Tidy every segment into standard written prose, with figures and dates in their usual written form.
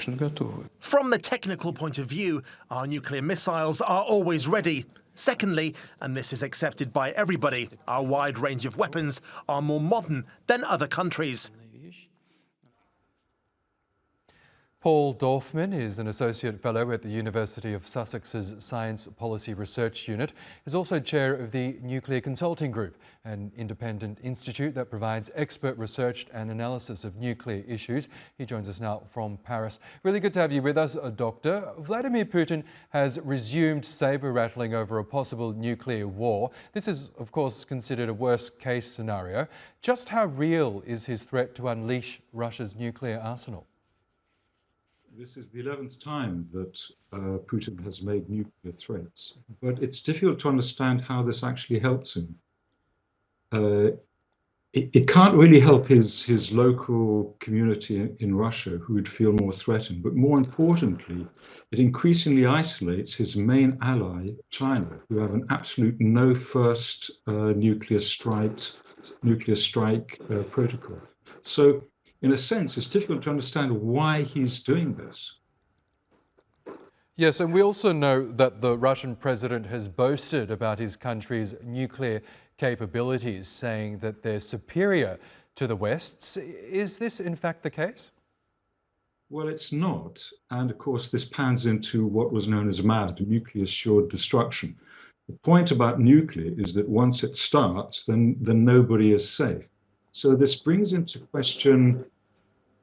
конечно, готовы. From the technical point of view, our nuclear missiles are always ready. Secondly, and this is accepted by everybody, our wide range of weapons are more modern than other countries. Paul Dorfman is an Associate Fellow at the University of Sussex's Science Policy Research Unit. He's also Chair of the Nuclear Consulting Group, an independent institute that provides expert research and analysis of nuclear issues. He joins us now from Paris. Really good to have you with us, Doctor. Vladimir Putin has resumed sabre rattling over a possible nuclear war. This is, of course, considered a worst-case scenario. Just how real is his threat to unleash Russia's nuclear arsenal? This is the 11th time that Putin has made nuclear threats, but it's difficult to understand how this actually helps him. It can't really help his local community in Russia, who would feel more threatened, but more importantly, it increasingly isolates his main ally, China, who have an absolute no first nuclear strike protocol. So, in a sense, it's difficult to understand why he's doing this. Yes, and we also know that the Russian president has boasted about his country's nuclear capabilities, saying that they're superior to the West's. Is this in fact the case? Well, it's not. And of course, this pans into what was known as MAD, nuclear assured destruction. The point about nuclear is that once it starts, then nobody is safe. So this brings into question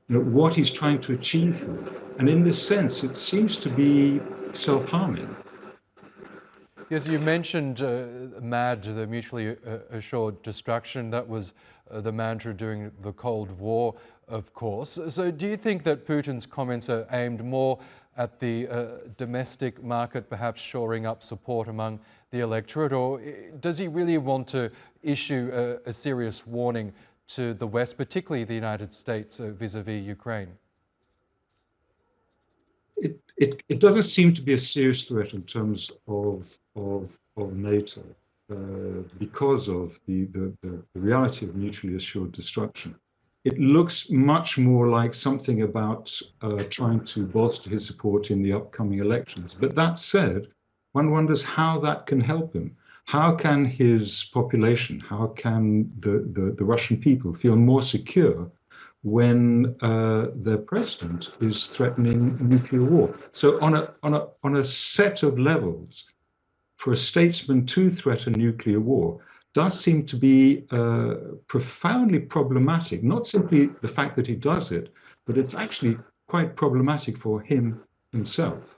what he's trying to achieve here. And in this sense, it seems to be self-harming. Yes, you mentioned MAD, the mutually assured destruction. That was the mantra during the Cold War, of course. So do you think that Putin's comments are aimed more at the domestic market, perhaps shoring up support among the electorate, or does he really want to issue a serious warning to the West, particularly the United States, vis-a-vis Ukraine? It doesn't seem to be a serious threat in terms of NATO because of the reality of mutually assured destruction. It looks much more like something about trying to bolster his support in the upcoming elections. But that said, one wonders how that can help him. How can his population, how can the Russian people feel more secure when their president is threatening nuclear war? So on a set of levels, for a statesman to threaten nuclear war does seem to be profoundly problematic. Not simply the fact that he does it, but it's actually quite problematic for him himself.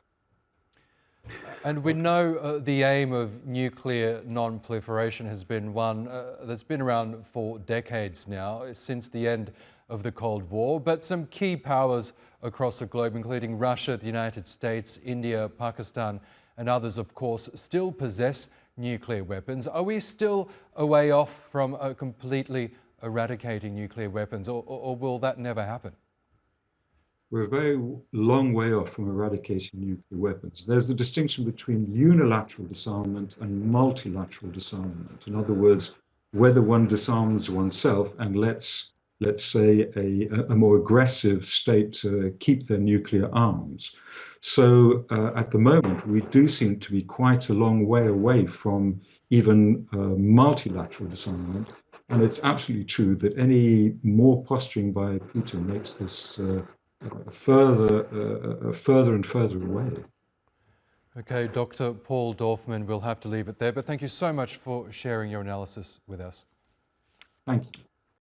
And we know the aim of nuclear non-proliferation has been one that's been around for decades now, since the end of the Cold War. But some key powers across the globe, including Russia, the United States, India, Pakistan, and others, of course, still possess nuclear weapons. Are we still a way off from completely eradicating nuclear weapons, or will that never happen? We're a very long way off from eradicating nuclear weapons. There's the distinction between unilateral disarmament and multilateral disarmament. In other words, whether one disarms oneself and lets say, a more aggressive state keep their nuclear arms. So at the moment, we do seem to be quite a long way away from even multilateral disarmament. And it's absolutely true that any more posturing by Putin makes this further and further away. Okay, Dr. Paul Dorfman, we'll have to leave it there, but thank you so much for sharing your analysis with us. Thank you.